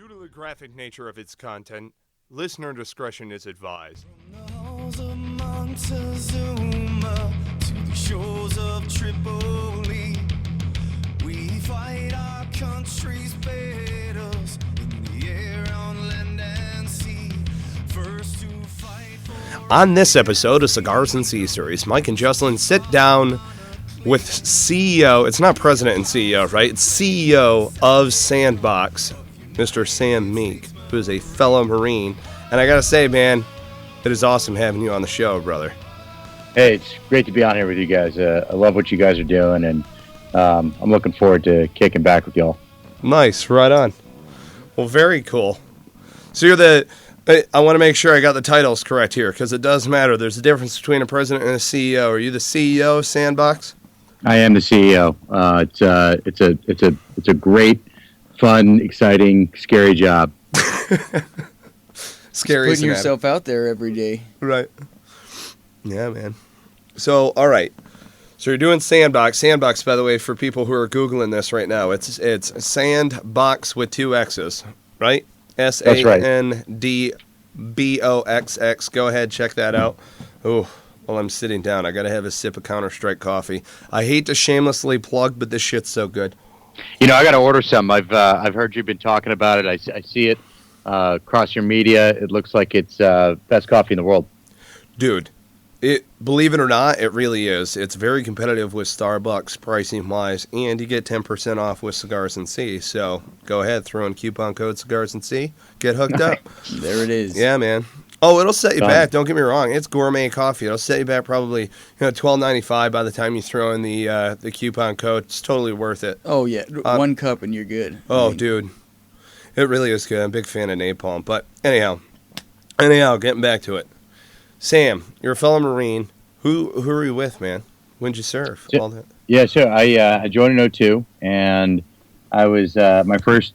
Due to the graphic nature of its content, listener discretion is advised. From the halls of Montezuma to the shores of Tripoli, we fight our country's battles in the air, on land and sea. First to fight for... On this episode of Cigars and Sea Stories, Mike and Juslin sit down with CEO, it's not president and CEO, right? It's CEO of Sandboxx, Mr. Sam Meek, who is a fellow Marine. And I gotta say, man, it is awesome having you on the show, brother. Hey, it's great to be on here with you guys. I love what you guys are doing, and I'm looking forward to kicking back with y'all. Nice, right on. Well, very cool. So you're the... I want to make sure I got the titles correct here, because it does matter. There's a difference between a president and a CEO. Are you the CEO of Sandboxx? I am the CEO. It's a great, fun, exciting, scary job. Scary. Putting yourself out there every day. Right. Yeah, man. So, all right. So you're doing Sandboxx. Sandboxx, by the way, for people who are Googling this right now, it's Sandboxx with two X's, right? Sandboxx. Go ahead, check that out. Oh, while I'm sitting down, I got to have a sip of Counter-Strike coffee. I hate to shamelessly plug, but this shit's so good. You know, I got to order some. I've heard you've been talking about it. I see it across your media. It looks like it's best coffee in the world. Dude, believe it or not, it really is. It's very competitive with Starbucks pricing-wise, and you get 10% off with Cigars and Sea. So go ahead, throw in coupon code Cigars and Sea, get hooked up. There it is. Yeah, man. Oh, it'll set you back. Don't get me wrong. It's gourmet coffee. It'll set you back probably $12.95 by the time you throw in the coupon code. It's totally worth it. Oh, yeah. One cup and you're good. Oh, dude. It really is good. I'm a big fan of napalm. But anyhow, getting back to it. Sam, you're a fellow Marine. Who are you with, man? When'd you serve? All that? Yeah, sure. I joined in 2002, and I was my first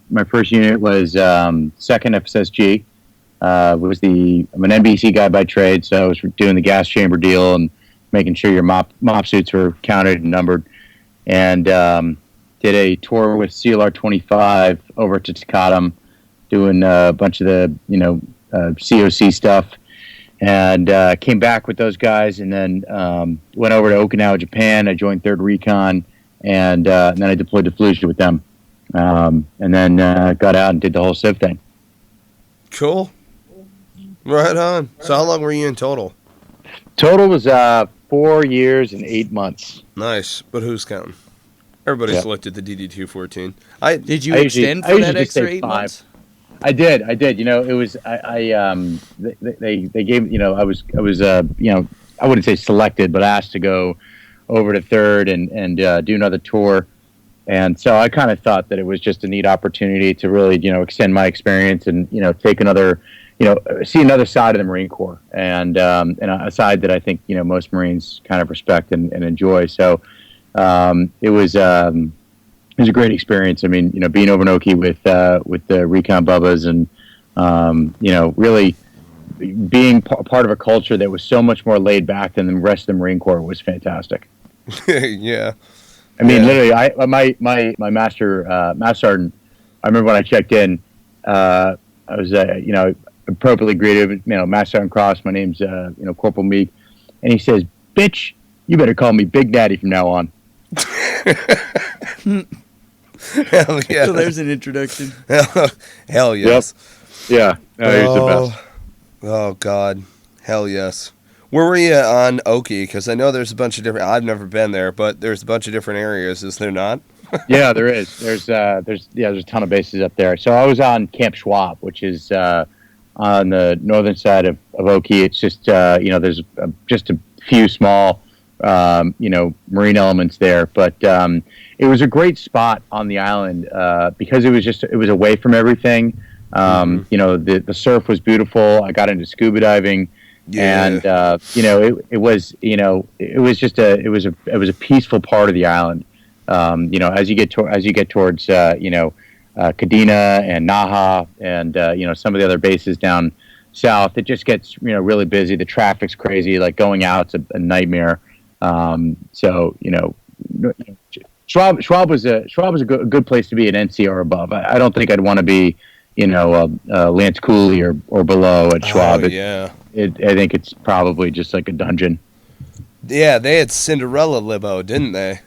unit was 2nd FSSG. I'm an NBC guy by trade, so I was doing the gas chamber deal and making sure your mop suits were counted and numbered, and did a tour with CLR 25 over to Takatam, doing a bunch of the COC stuff. And came back with those guys, and then went over to Okinawa, Japan. I joined 3rd Recon, and then I deployed to Fallujah with them. And then got out and did the whole Civ thing. Cool. Right on. So how long were you in total? Total was 4 years and 8 months. Nice. But who's counting? Everybody's looked at the DD-214. Did you extend for that extra 8 months? I did. You know, it was they gave, I was I wouldn't say selected, but asked to go over to 3rd and do another tour, and so I kind of thought that it was just a neat opportunity to really extend my experience and take another see another side of the Marine Corps, and a side that I think most Marines kind of respect and enjoy. So it was a great experience. I mean, being over in Oki with the Recon Bubbas and, really being part of a culture that was so much more laid back than the rest of the Marine Corps was fantastic. Yeah. I mean, literally, my master sergeant, I remember when I checked in, I was, appropriately greeted, Master Sergeant Cross, my name's, Corporal Meek, and he says, "Bitch, you better call me Big Daddy from now on." Hell yeah. So there's an introduction. Hell yes. Yep. Yeah. He's the best. Oh, God. Hell yes. Where were you on Oki? Because I know there's a bunch of different... I've never been there, but there's a bunch of different areas. Is there not? Yeah, there is. There's a ton of bases up there. So I was on Camp Schwab, which is on the northern side of Oki. It's just, there's just a few small, marine elements there. But it was a great spot on the island because it was away from everything. The surf was beautiful. I got into scuba diving, and it was a peaceful part of the island. As you get towards Kadena and Naha and some of the other bases down south, it just gets really busy. The traffic's crazy. Like going out's a nightmare. Schwab was a good place to be at NC or above. I don't think I'd want to be Lance Cooley or below at Schwab. Oh, yeah. I think it's probably just like a dungeon. Yeah, they had Cinderella limo, didn't they?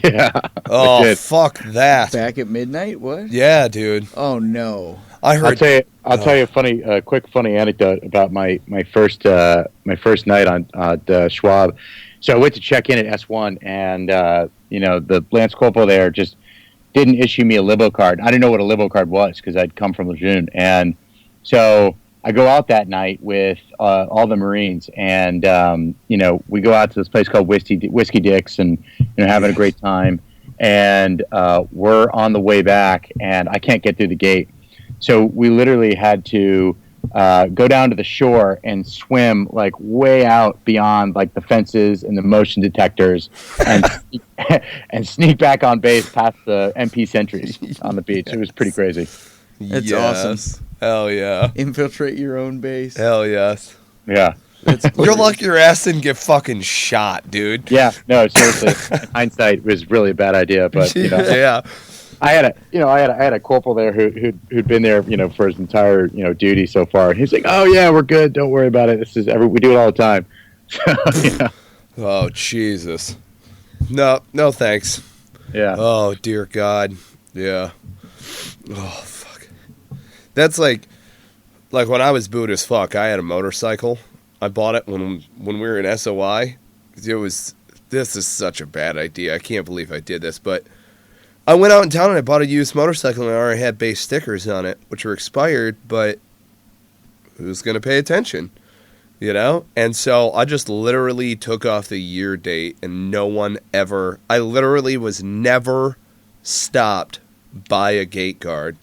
Yeah. Oh, fuck that. Back at midnight? What? Yeah, dude. Oh no. I heard. I'll tell you a quick funny anecdote about my first night on the Schwab. So I went to check in at S1, and the Lance Corporal there just didn't issue me a libo card. I didn't know what a libo card was because I'd come from Lejeune, and so I go out that night with all the Marines, and we go out to this place called Whiskey Dick's, and having a great time. And we're on the way back, and I can't get through the gate, so we literally had to go down to the shore and swim like way out beyond like the fences and the motion detectors, and sneak back on base past the MP sentries on the beach. It was pretty crazy. That's awesome. Hell yeah. Infiltrate your own base. Hell yes. Yeah. You're lucky your ass didn't get fucking shot, dude. Yeah. No, seriously. In hindsight, it was really a bad idea, but yeah. I had a corporal there who'd been there, for his entire, duty so far. And he's like, "Oh yeah, we're good. Don't worry about it. We do it all the time." So, Oh Jesus. No, thanks. Yeah. Oh dear God. Yeah. Oh fuck. That's like when I was boot as fuck. I had a motorcycle. I bought it when we were in SOI. This is such a bad idea. I can't believe I did this, but I went out in town and I bought a used motorcycle and I already had base stickers on it, which were expired, but who's going to pay attention? And so I just literally took off the year date, and I literally was never stopped by a gate guard.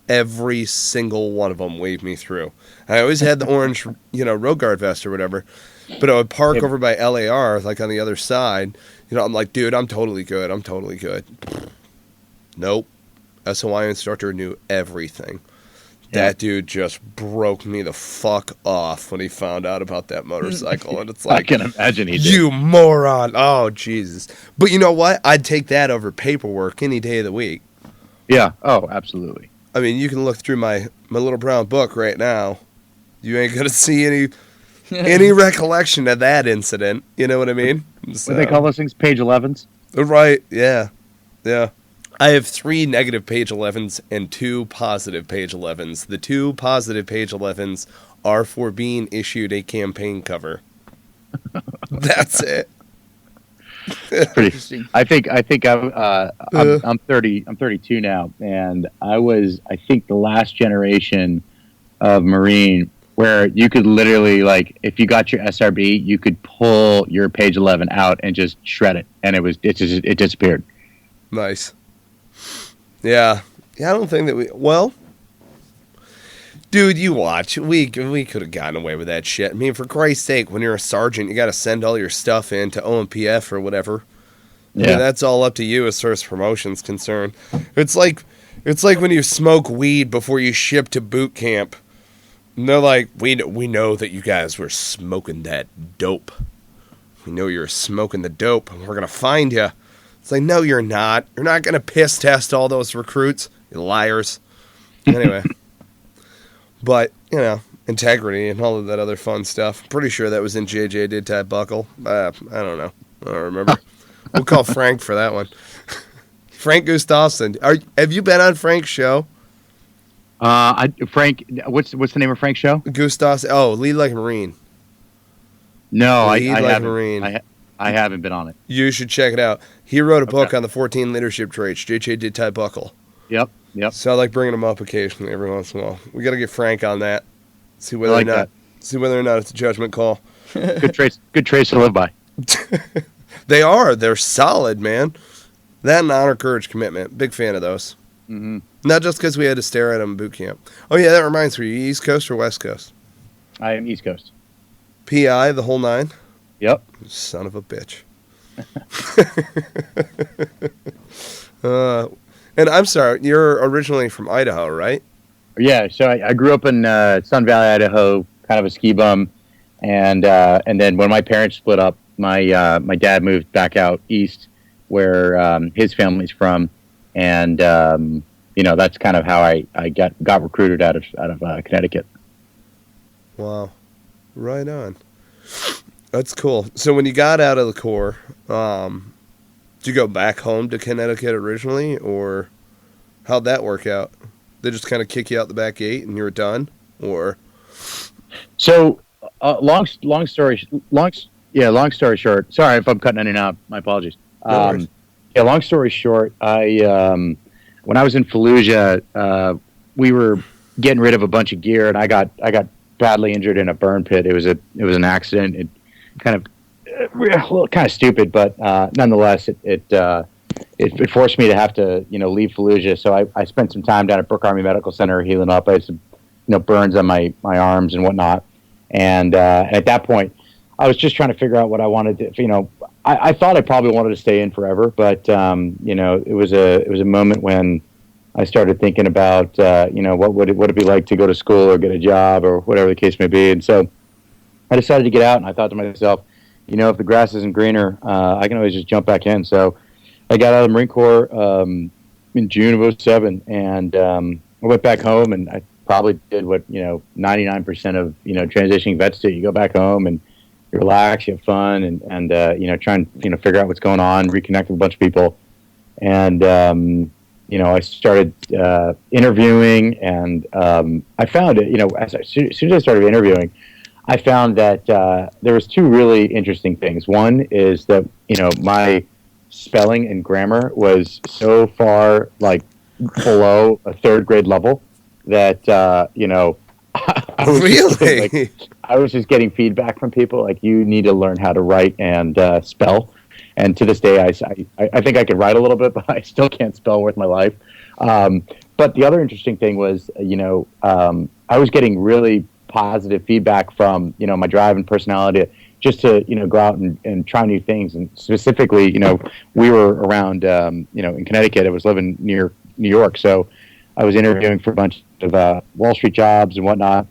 Every single one of them waved me through. I always had the orange, road guard vest or whatever, but I would park over by LAR, like on the other side. I'm like, dude, I'm totally good. Nope. SOI instructor knew everything. Yeah. That dude just broke me the fuck off when he found out about that motorcycle. And it's like, I can imagine he did. You moron. Oh, Jesus. But you know what? I'd take that over paperwork any day of the week. Yeah. Oh, absolutely. I mean, you can look through my little brown book right now. You ain't going to see any recollection of that incident. You know what I mean? So, what do they call those things? Page 11s? Right. Yeah. Yeah. I have 3 negative page 11s and 2 positive page 11s. The 2 positive page 11s are for being issued a campaign cover. That's it. Pretty interesting. I think I'm 30. I'm 32 now, and I think the last generation of Marine where you could literally, like, if you got your SRB, you could pull your page 11 out and just shred it, and it disappeared. Nice. Yeah. I don't think that dude, you watch. We could have gotten away with that shit. I mean, for Christ's sake, when you're a sergeant, you got to send all your stuff in to OMPF or whatever. Yeah. I mean, that's all up to you as far as promotion's concerned. It's like when you smoke weed before you ship to boot camp. And they're like, we know that you guys were smoking that dope. We know you're smoking the dope, and we're going to find you. It's like, no, you're not. You're not going to piss test all those recruits. You liars. Anyway. But, integrity and all of that other fun stuff. I'm pretty sure that was in JJ Did Ty Buckle. I don't know. I don't remember. We'll call Frank for that one. Frank Gustafson. Have you been on Frank's show? Frank, what's the name of Frank's show? Gustafson. Oh, Lead Like a Marine. No, I haven't. Marine. I haven't been on it. You should check it out. He wrote a book on the 14 leadership traits. JJ Did Ty Buckle. Yep. So I like bringing him up occasionally every once in a while. We got to get Frank on that. See whether or not it's a judgment call. Good traits to live by. They are. They're solid, man. That and honor, courage, commitment. Big fan of those. Mm-hmm. Not just because we had to stare at them in boot camp. Oh yeah, that reminds me. Are you East Coast or West Coast? I am East Coast. PI, the whole 9? Yep. Son of a bitch. And I'm sorry, you're originally from Idaho, right? Yeah, so I grew up in Sun Valley, Idaho, kind of a ski bum, and then when my parents split up, my dad moved back out east, where his family's from, and that's kind of how I got recruited out of Connecticut. Wow. Right on. That's cool. So when you got out of the Corps, did you go back home to Connecticut originally, or how'd that work out? They just kind of kick you out the back gate and you were done, or? So, long story short. Sorry if I'm cutting in and out. My apologies. No worries. Long story short, when I was in Fallujah, we were getting rid of a bunch of gear, and I got badly injured in a burn pit. It was an accident. It kind of stupid, but nonetheless, it forced me to have to leave Fallujah. So I spent some time down at Brooke Army Medical Center healing up. I had some burns on my arms and whatnot, and at that point, I was just trying to figure out what I wanted to. I thought I probably wanted to stay in forever, but it was a moment when I started thinking about what would it be like to go to school or get a job or whatever the case may be, and so I decided to get out. And I thought to myself, if the grass isn't greener, I can always just jump back in. So I got out of the Marine Corps in June of 2007, and I went back home, and I probably did what 99% of transitioning vets do. You go back home and you relax, you have fun, and try and figure out what's going on, reconnect with a bunch of people, and I started interviewing, and I found it. As soon as I started interviewing, I found that there was two really interesting things. One is that my spelling and grammar was so far below a third grade level that I was really. I was just getting feedback from people like, you need to learn how to write and spell. And to this day, I think I could write a little bit, but I still can't spell worth my life. But the other interesting thing was, I was getting really positive feedback from, my drive and personality just to, go out and try new things. And specifically, we were around, in Connecticut. I was living near New York. So I was interviewing for a bunch of Wall Street jobs and whatnot.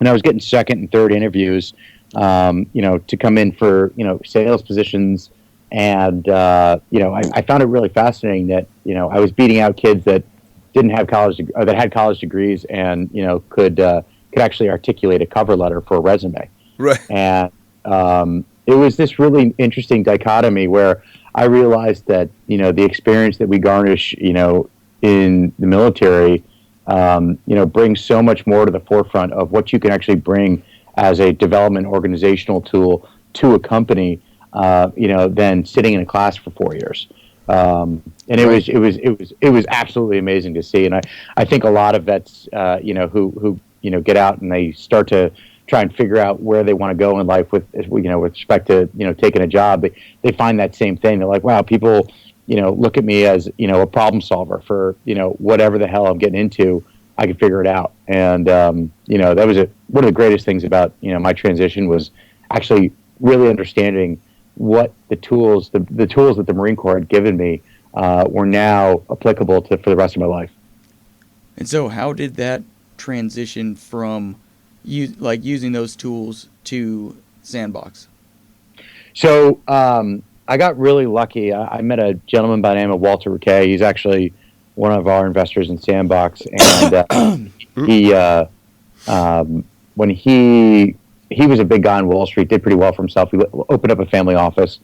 And I was getting second and third interviews, to come in for, sales positions. And, I found it really fascinating that, I was beating out kids that didn't have that had college degrees and, could actually articulate a cover letter for a resume. Right. And it was this really interesting dichotomy where I realized that, the experience that we garnish, in the military, brings so much more to the forefront of what you can actually bring as a development organizational tool to a company, than sitting in a class for 4 years. And it was absolutely amazing to see. And I think a lot of vets, who get out and they start to try and figure out where they want to go in life with respect to, taking a job, they find that same thing. They're like, wow, people, look at me as, a problem solver for, whatever the hell I'm getting into, I can figure it out. And, that was one of the greatest things about, my transition was actually really understanding what the tools that the Marine Corps had given me were now applicable for the rest of my life. And so how did that transition from using those tools to Sandboxx? So I got really lucky. I met a gentleman by the name of Walter Riquet. He's actually one of our investors in Sandboxx, and when he was a big guy on Wall Street, did pretty well for himself. He opened up a family office,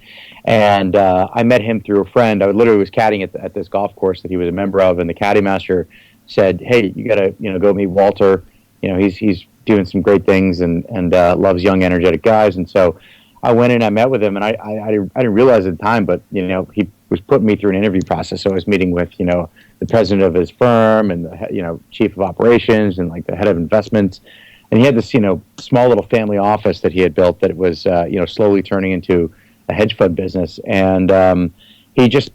and I met him through a friend. I literally was caddying at this golf course that he was a member of, and the caddy master said, "Hey, you got to go meet Walter. He's doing some great things and loves young, energetic guys." And so I went in, I met with him, and I didn't realize at the time, but he was putting me through an interview process. So I was meeting with the president of his firm and the chief of operations and the head of investments. And he had this, small little family office that he had built that was, slowly turning into a hedge fund business. And he just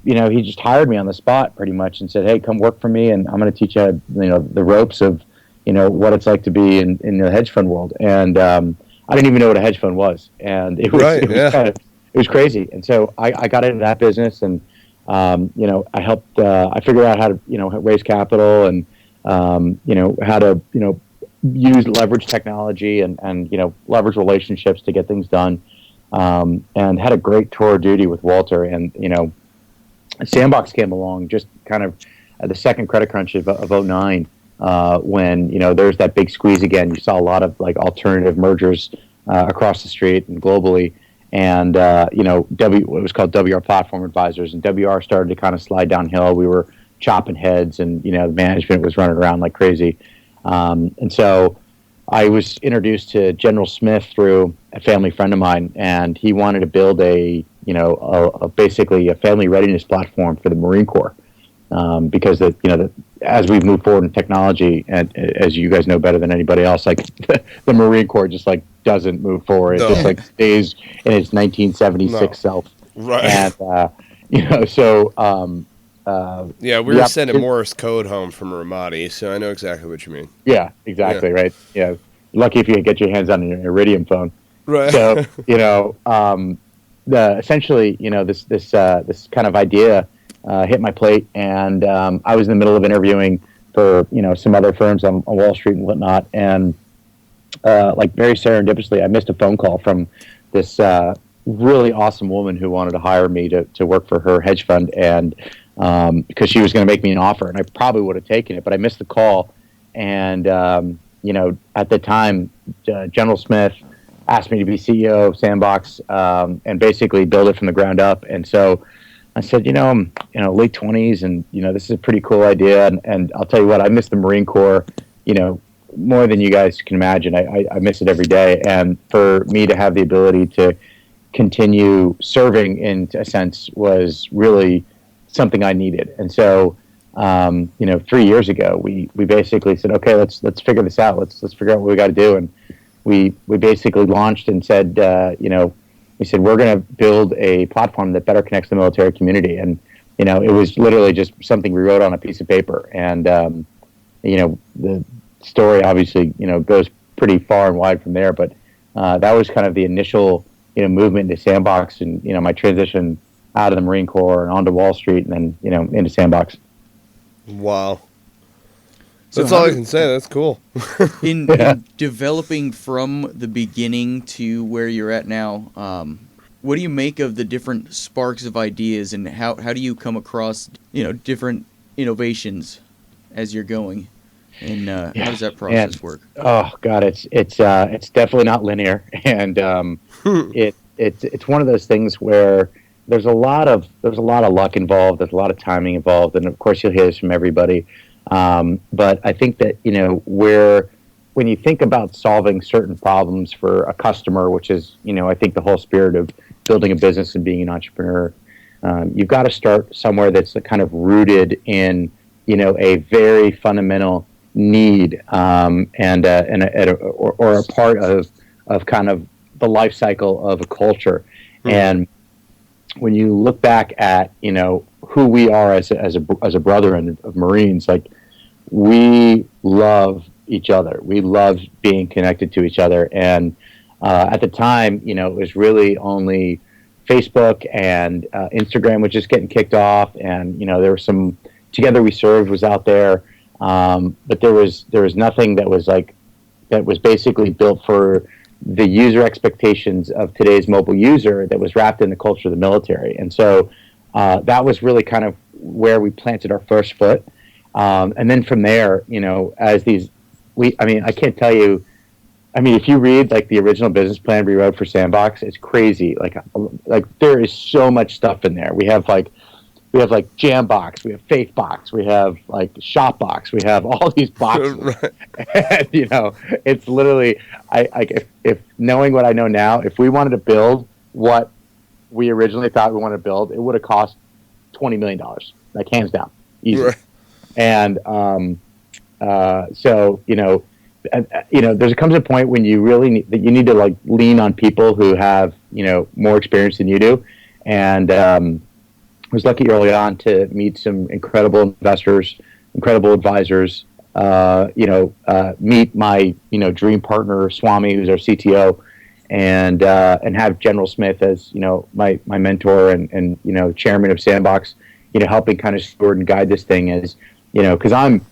hired me on the spot pretty much and said, "Hey, come work for me, and I'm going to teach you, the ropes of, what it's like to be in the hedge fund world." And I didn't even know what a hedge fund was, and it was crazy. And so I got into that business, and I helped. I figured out how to raise capital and how to use leverage technology and leverage relationships to get things done, and had a great tour of duty with Walter. And Sandboxx came along just kind of the second credit crunch of '09, when there was that big squeeze again. You saw a lot of like alternative mergers across the street and globally, and it was called WR Platform Advisors, and WR started to kind of slide downhill. We were chopping heads, and the management was running around like crazy, and so I was introduced to General Smith through a family friend of mine, and he wanted to build basically a family readiness platform for the Marine Corps, because as we've moved forward in technology, and as you guys know better than anybody else, like the Marine Corps just like doesn't move forward. It just like stays in its 1976 self. Right. And we were sending Morse code home from Ramadi, so I know exactly what you mean. Yeah, exactly. Yeah. Right. Yeah. Lucky if you get your hands on an Iridium phone. Right. So essentially, this kind of idea hit my plate, and I was in the middle of interviewing for some other firms on Wall Street and whatnot, and like very serendipitously, I missed a phone call from this really awesome woman who wanted to hire me to work for her hedge fund, and because she was going to make me an offer, and I probably would have taken it, but I missed the call, and at the time, General Smith asked me to be CEO of Sandboxx, and basically build it from the ground up. And so I said, I'm late 20s, and this is a pretty cool idea, and I'll tell you what, I miss the Marine Corps, more than you guys can imagine. I miss it every day, and for me to have the ability to continue serving in a sense was really something I needed. And so 3 years ago, we basically said, okay, let's figure this out. Let's figure out what we got to do. And we basically launched and said, we said, we're going to build a platform that better connects the military community. And, it was literally just something we wrote on a piece of paper. And, the story obviously, goes pretty far and wide from there. But that was kind of the initial, movement into Sandboxx, and, my transition out of the Marine Corps and onto Wall Street, and then, into Sandboxx. Wow. That's all I can say. That's cool. in developing from the beginning to where you're at now, what do you make of the different sparks of ideas, and how do you come across different innovations as you're going, and how does that process work? Oh God, it's definitely not linear, and it's one of those things where there's a lot of luck involved. There's a lot of timing involved, and of course you'll hear this from everybody. But I think that when you think about solving certain problems for a customer, which is I think the whole spirit of building a business and being an entrepreneur, you've got to start somewhere that's kind of rooted in a very fundamental need, or a part of kind of the life cycle of a culture. Mm-hmm. And when you look back at who we are as a brotherhood of Marines, like, we love each other. We love being connected to each other. And at the time, it was really only Facebook and Instagram was just getting kicked off, and there was some Together We Served was out there, but there was nothing that was basically built for the user expectations of today's mobile user that was wrapped in the culture of the military. And so that was really kind of where we planted our first foot. And then from there, I can't tell you, if you read like the original business plan we wrote for Sandboxx, it's crazy. Like there is so much stuff in there. We have Jambox, we have Faithbox, we have like Shopbox, we have all these boxes. Right. And, it's literally, if knowing what I know now, if we wanted to build what we originally thought we wanted to build, it would have cost $20 million, like hands down, easy. Right. And so there comes a point when you really need to like lean on people who have more experience than you do. And I was lucky early on to meet some incredible investors, incredible advisors. Meet my dream partner Swami, who's our CTO, and have General Smith as my mentor and chairman of Sandboxx, helping kind of steward and guide this thing as because I'm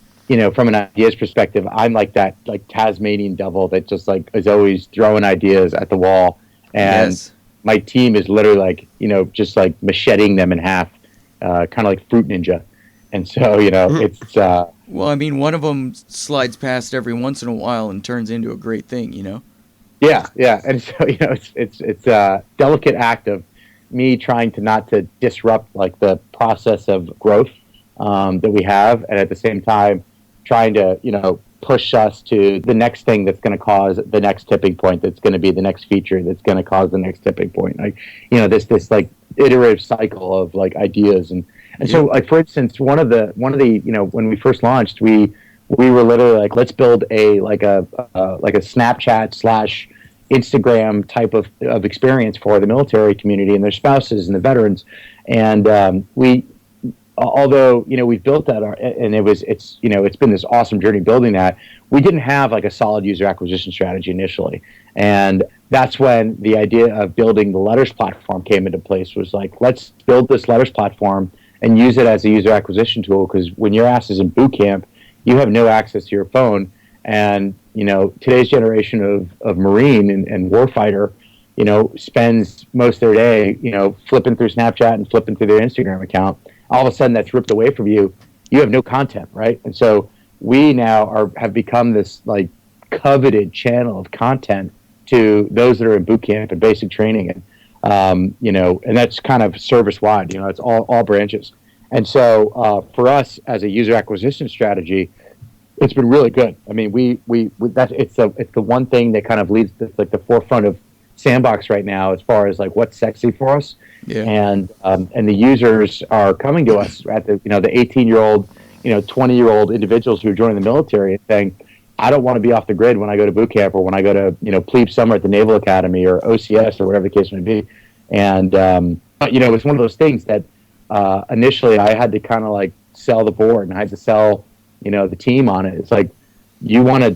from an ideas perspective, I'm like that Tasmanian devil that just like is always throwing ideas at the wall, and yes. My team is literally just like macheting them in half, kind of like Fruit Ninja. And so, it's Well, I mean, one of them slides past every once in a while and turns into a great thing, yeah. And so, it's a delicate act of me trying to not to disrupt like the process of growth that we have, and at the same time trying to push us to the next thing that's going to cause the next tipping point, that's going to be the next feature that's going to cause the next tipping point. Like this like iterative cycle of like ideas, and so like for instance, one of the when we first launched, we were literally like, let's build a Snapchat / Instagram type of experience for the military community and their spouses and the veterans. And although we've built that, and it's been this awesome journey building that, we didn't have like a solid user acquisition strategy initially. And that's when the idea of building the Letters platform came into place. Was like, let's build this Letters platform and use it as a user acquisition tool, because when your ass is in boot camp, you have no access to your phone. And today's generation of Marine and warfighter, spends most of their day, flipping through Snapchat and flipping through their Instagram account. All of a sudden, that's ripped away from you. You have no content, right? And so we now have become this like coveted channel of content to those that are in boot camp and basic training, and and that's kind of service wide. It's all branches. And so for us as a user acquisition strategy, it's been really good. I mean, it's the one thing that kind of leads to like the forefront of Sandboxx right now, as far as like what's sexy for us. Yeah. And the users are coming to us at the 18-year-old, 20-year-old individuals who are joining the military and saying, I don't want to be off the grid when I go to boot camp, or when I go to plebe summer at the Naval Academy or OCS or whatever the case may be. And it's one of those things that initially I had to kind of like sell the board, and I had to sell the team on it. It's like, you want to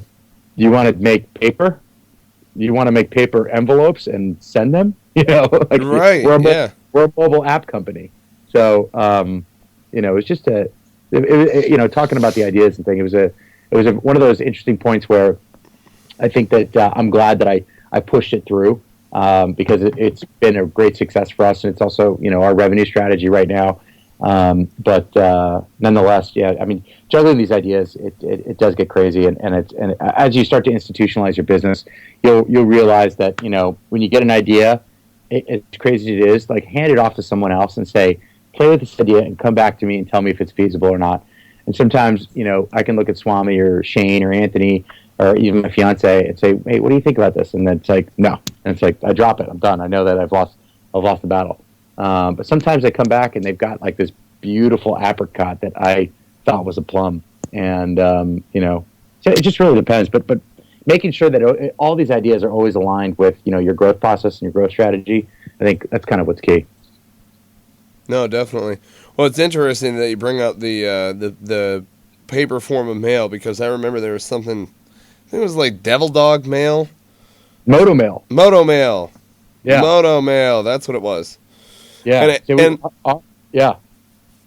make paper? You want to make paper envelopes and send them? Like, right? We're a mobile app company, so it's just talking about the ideas and thing. It was one of those interesting points where I think that I'm glad that I pushed it through, because it's been a great success for us, and it's also our revenue strategy right now. But nonetheless, I mean, juggling these ideas, it does get crazy, and as you start to institutionalize your business, you'll realize that when you get an idea, as crazy as it is, like, hand it off to someone else and say, play with this idea and come back to me and tell me if it's feasible or not. And sometimes I can look at Swami or Shane or Anthony or even my fiance and say, hey, what do you think about this? And then it's like, no, and it's like, I drop it, I'm done, I know that I've lost the battle. But sometimes I come back and they've got like this beautiful apricot that I thought was a plum, and so it just really depends. But making sure that all these ideas are always aligned with your growth process and your growth strategy, I think that's kind of what's key. No, definitely. Well, it's interesting that you bring up the paper form of mail, because I remember there was something, I think it was like Devil Dog Mail, Moto Mail. Yeah, Moto Mail. That's what it was. Yeah, yeah.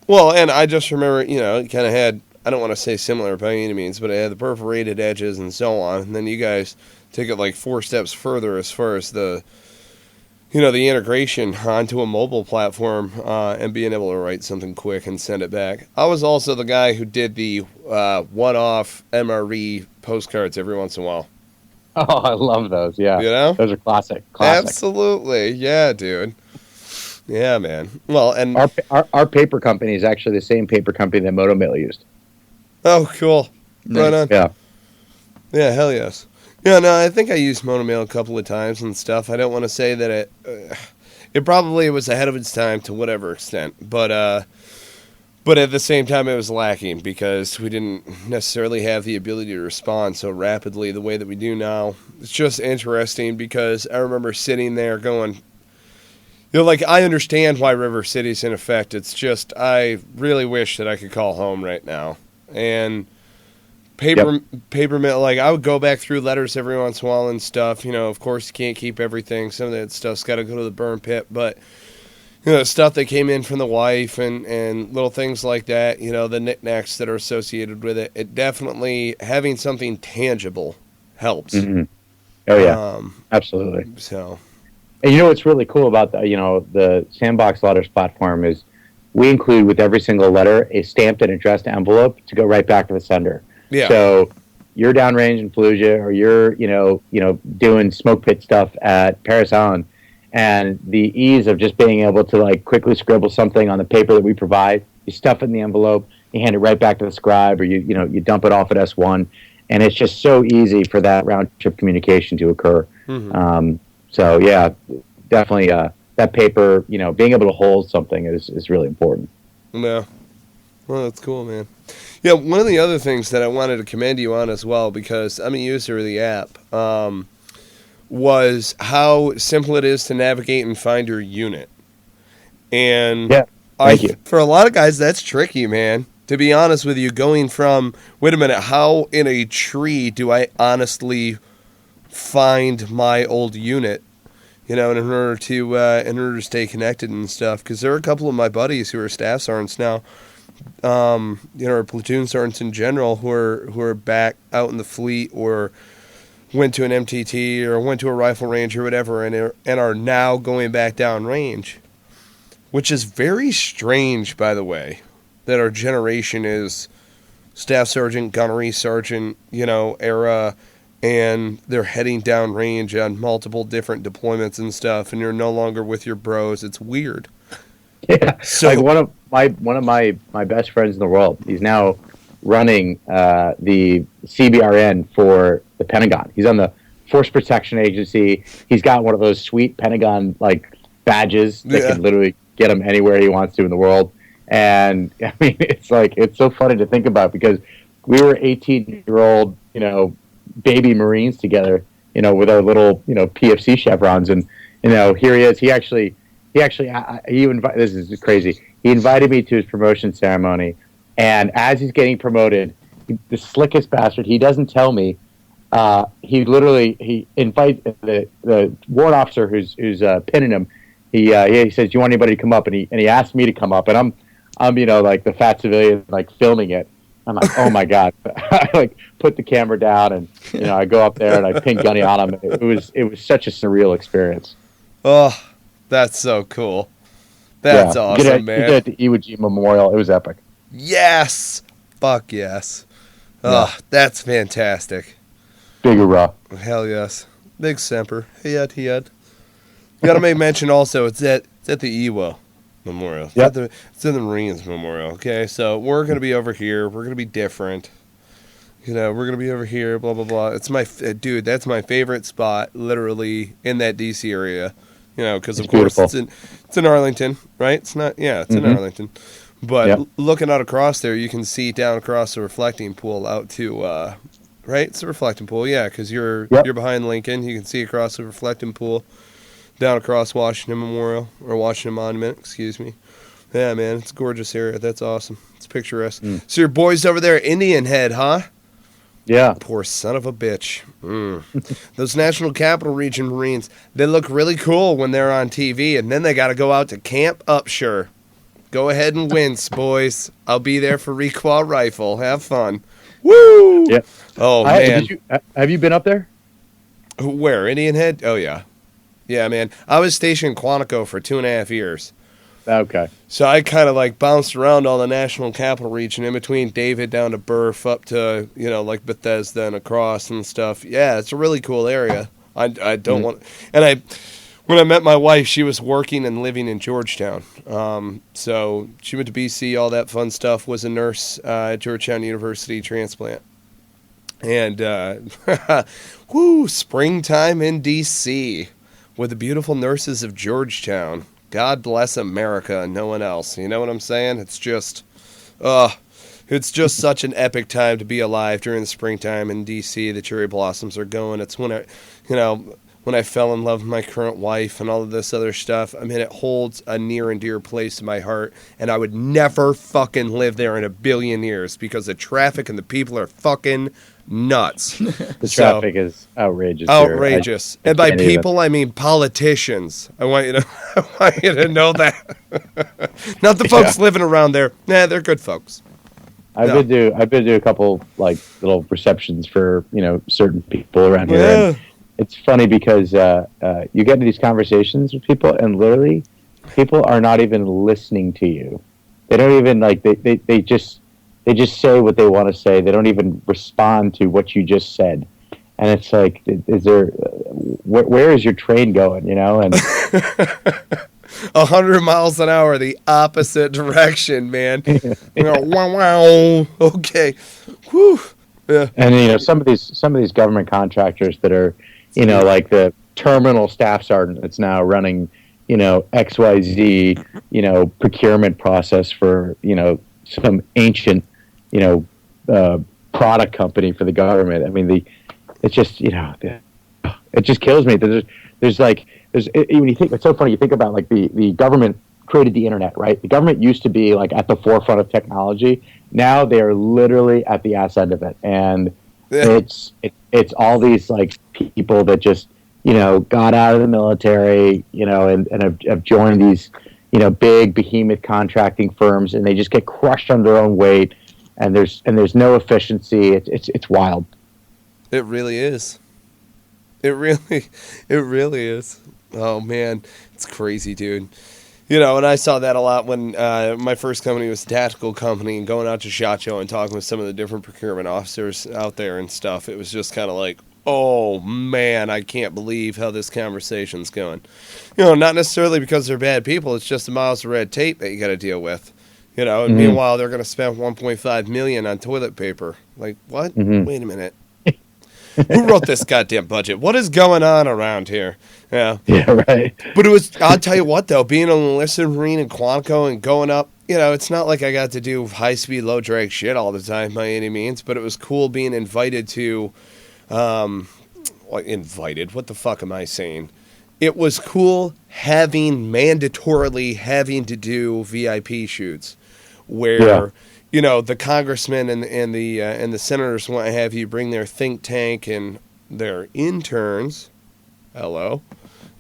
Well, and I just remember, it kind of had, I don't want to say similar by any means, but it had the perforated edges and so on. And then you guys take it like 4 steps further as far as the integration onto a mobile platform, and being able to write something quick and send it back. I was also the guy who did the one-off MRE postcards every once in a while. Oh, I love those. Yeah, those are classic. Absolutely, yeah, dude. Yeah, man. Well, and our paper company is actually the same paper company that Motomail used. Oh, cool. Nice. Right on. Yeah, hell yes. Yeah, no, I think I used Motomail a couple of times and stuff. I don't want to say that it probably was ahead of its time to whatever extent, but at the same time it was lacking, because we didn't necessarily have the ability to respond so rapidly the way that we do now. It's just interesting, because I remember sitting there going, like, I understand why River City's in effect. It's just, I really wish that I could call home right now. And paper mail, like, I would go back through letters every once in a while and stuff. Of course, you can't keep everything. Some of that stuff's got to go to the burn pit. But, stuff that came in from the wife and little things like that, the knickknacks that are associated with it. It definitely, having something tangible helps. Mm-hmm. Oh, yeah. Absolutely. So... And what's really cool about the Sandboxx Letters platform is we include with every single letter a stamped and addressed envelope to go right back to the sender. Yeah. So you're downrange in Fallujah, or you're doing smoke pit stuff at Paris Island, and the ease of just being able to like quickly scribble something on the paper that we provide, you stuff it in the envelope, you hand it right back to the scribe, or you dump it off at S1, and it's just so easy for that round trip communication to occur. Mm-hmm. So yeah, definitely that paper, being able to hold something is really important. Yeah. Well, that's cool, man. Yeah, one of the other things that I wanted to commend you on as well, because I'm a user of the app, was how simple it is to navigate and find your unit. And yeah, thank you. For a lot of guys, that's tricky, man. To be honest with you, going from, wait a minute, how in a tree do I honestly find my old unit? In order to stay connected and stuff, because there are a couple of my buddies who are staff sergeants now, or platoon sergeants in general, who are back out in the fleet, or went to an MTT, or went to a rifle range or whatever, and are now going back down range, which is very strange, by the way, that our generation is staff sergeant, gunnery sergeant, era. And they're heading down range on multiple different deployments and stuff, and you're no longer with your bros. It's weird. Yeah. So like one of my best friends in the world, he's now running the CBRN for the Pentagon. He's on the Force Protection Agency. He's got one of those sweet Pentagon like badges that can literally get him anywhere he wants to in the world. And I mean, it's so funny to think about, because we were 18-year-old, baby Marines together, with our little, PFC chevrons, and here he is. He actually, this is crazy. He invited me to his promotion ceremony, and as he's getting promoted, the slickest bastard, he doesn't tell me. He invites the warrant officer who's pinning him. He says, "Do you want anybody to come up?" And he asked me to come up, and I'm like the fat civilian, like filming it. I'm like, oh my God. I like put the camera down, and I go up there and I ping Gunny on him. It was such a surreal experience. Oh, that's so cool. That's awesome, man. Get at the Iwo Jima Memorial. It was epic. Yes. Fuck yes. Oh, that's fantastic. Big hurrah. Hell yes. Big semper. He had. Got to make mention also, it's at the Iwo Memorial. Yep. It's in the Marines Memorial. Okay, so we're going to be over here. We're going to be different. We're going to be over here, blah, blah, blah. It's dude, that's my favorite spot, literally, in that D.C. area. Because, of course, it's in Arlington, right? It's not, it's in Arlington. But looking out across there, you can see down across the reflecting pool out to, right? It's the reflecting pool, because you're behind Lincoln. You can see across the reflecting pool. Down across Washington Memorial, or Washington Monument, excuse me. Yeah, man, it's a gorgeous area. That's awesome. It's picturesque. So your boys over there at Indian Head, huh? Yeah. Poor son of a bitch. Those National Capital Region Marines, they look really cool when they're on TV, and then they got to go out to Camp Upshur. Go ahead and wince, boys. I'll be there for Requal Rifle. Have fun. Woo! Yep. Oh, man. Have you been up there? Where? Indian Head? Oh, yeah. Yeah, man. I was stationed in Quantico for 2.5 years. Okay. So I kind of like bounced around all the National Capital Region, in between David down to Burf, up to, like Bethesda and across and stuff. Yeah, it's a really cool area. I don't want... And when I met my wife, she was working and living in Georgetown. So she went to BC, all that fun stuff, was a nurse at Georgetown University transplant. And, springtime in D.C., with the beautiful nurses of Georgetown. God bless America and no one else. You know what I'm saying? It's just such an epic time to be alive during the springtime in D.C. The cherry blossoms are going. It's when I fell in love with my current wife and all of this other stuff. I mean, it holds a near and dear place in my heart, and I would never fucking live there in a billion years, because the traffic and the people are fucking nuts. The traffic is outrageous. Outrageous. And by people, I mean politicians. I want you to know that. Not the folks living around there. Nah, they're good folks. I've been to a couple like little receptions for certain people around here. And it's funny because you get into these conversations with people, and literally, people are not even listening to you. They don't even like they just say what they want to say. They don't even respond to what you just said. And it's like, is there where is your train going? You know, and 100 miles an hour, the opposite direction, man. You know, wow, wow. Okay. Whew. Yeah. And you know, some of these government contractors that are, you know, like the terminal staff sergeant that's now running, you know, XYZ, you know, procurement process for, you know, some ancient, you know, product company for the government. I mean, it's just, you know, it just kills me. When you think, it's so funny. You think about like the government created the internet, right? The government used to be like at the forefront of technology. Now they are literally at the ass end of it, and it's all these like people that just, you know, got out of the military, you know, and have joined these, you know, big behemoth contracting firms, and they just get crushed under their own weight, and there's no efficiency. It's wild. It really is. It really is. Oh man, it's crazy, dude. You know, and I saw that a lot when my first company was a tactical company, and going out to SHOT Show and talking with some of the different procurement officers out there and stuff. It was just kind of like, oh man, I can't believe how this conversation's going. You know, not necessarily because they're bad people. It's just the miles of red tape that you got to deal with. You know, and meanwhile they're going to spend $1.5 million on toilet paper. Like, what? Wait a minute. Who wrote this goddamn budget? What is going on around here? Yeah. Yeah, right. But I'll tell you what, though, being an enlisted Marine in Quantico and going up, you know, it's not like I got to do high-speed, low-drag shit all the time by any means, but it was cool being invited to, invited? What the fuck am I saying? It was cool mandatorily having to do VIP shoots where... Yeah. You know, the congressmen and the senators want to have you bring their think tank and their interns, down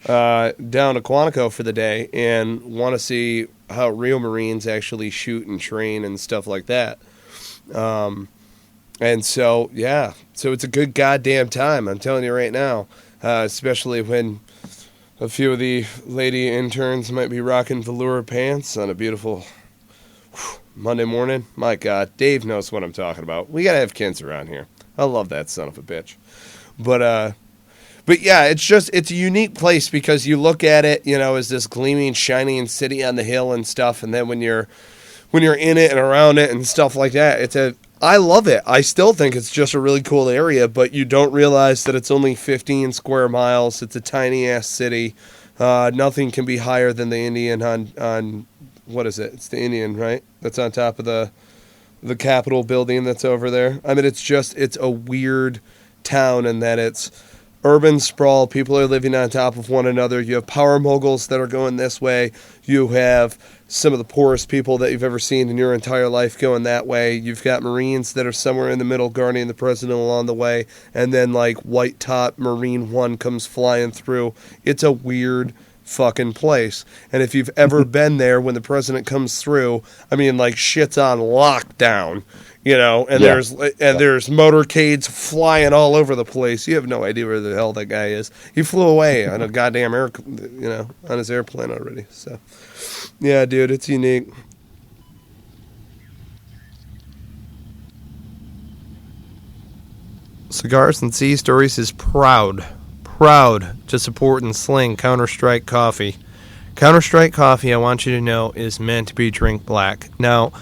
to Quantico for the day and want to see how real Marines actually shoot and train and stuff like that. And so, yeah, so it's a good goddamn time. I'm telling you right now, especially when a few of the lady interns might be rocking velour pants on a beautiful Monday morning. My God, Dave knows what I'm talking about. We gotta have kids around here. I love that son of a bitch. But yeah, it's a unique place because you look at it, you know, as this gleaming, shining city on the hill and stuff, and then when you're in it and around it and stuff like that, I love it. I still think it's just a really cool area, but you don't realize that it's only 15 square miles. It's a tiny ass city. Nothing can be higher than the Indian on what is it? It's the Indian, right? That's on top of the Capitol building that's over there. I mean, it's a weird town in that it's urban sprawl. People are living on top of one another. You have power moguls that are going this way. You have some of the poorest people that you've ever seen in your entire life going that way. You've got Marines that are somewhere in the middle guarding the president along the way. And then, like, white top Marine 1 comes flying through. It's a weird fucking place. And if you've ever been there when the president comes through, I mean, like, shit's on lockdown, you know, and there's motorcades flying all over the place. You have no idea where the hell that guy is. He flew away on a goddamn on his airplane already. So yeah, dude, it's unique. Cigars and Sea Stories is proud to support and sling Counter-Strike Coffee. Counter-Strike Coffee, I want you to know, is meant to be drink black. Now,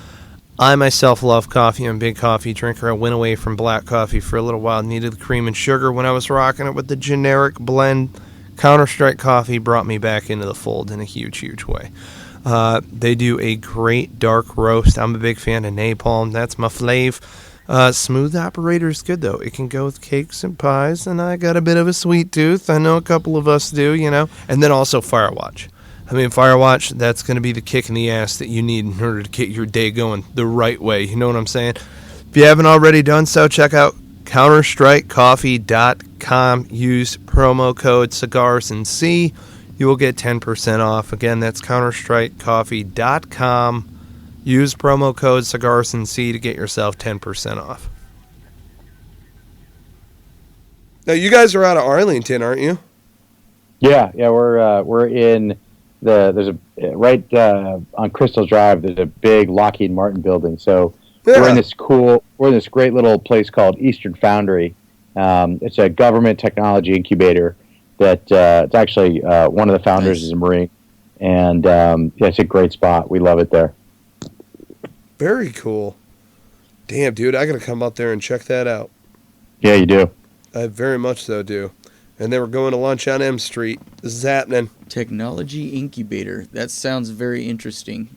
I myself love coffee. I'm a big coffee drinker. I went away from black coffee for a little while. Needed the cream and sugar when I was rocking it with the generic blend. Counter-Strike Coffee brought me back into the fold in a huge, huge way. They do a great dark roast. I'm a big fan of napalm. That's my fave. Smooth operator is good, though. It can go with cakes and pies, and I got a bit of a sweet tooth. I know a couple of us do, you know. And then also Firewatch. I mean, Firewatch, that's going to be the kick in the ass that you need in order to get your day going the right way. You know what I'm saying? If you haven't already done so, check out counterstrikecoffee.com. Use promo code Cigars and Sea. You will get 10% off. Again, that's counterstrikecoffee.com. Use promo code Cigars and Sea to get yourself 10% off. Now, you guys are out of Arlington, aren't you? Yeah, we're in there's a right on Crystal Drive. There's a big Lockheed Martin building. So Yeah. we're in this great little place called Eastern Foundry. It's a government technology incubator that it's actually one of the founders Nice. is a Marine, and it's a great spot. We love it there. Very cool. Damn, dude, I gotta come up there and check that out. Yeah, you do. I very much so do. And then we're going to lunch on M Street. This is happening. Technology incubator. That sounds very interesting.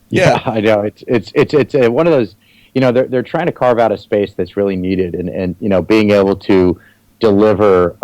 Yeah. I know. It's one of those. They're trying to carve out a space that's really needed, and being able to deliver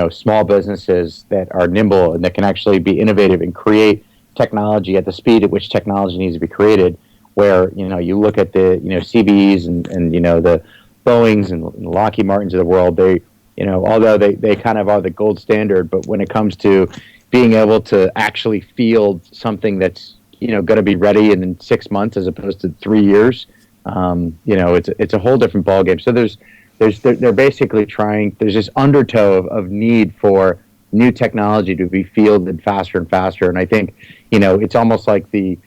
small businesses that are nimble and that can actually be innovative and create technology at the speed at which technology needs to be created. Where you look at the CBEs and the Boeings and Lockheed Martins of the world, they although they kind of are the gold standard, but when it comes to being able to actually field something that's going to be ready in 6 months as opposed to 3 years, it's a whole different ballgame. So they're basically trying. There's this undertow of need for new technology to be fielded faster and faster, and I think it's almost like the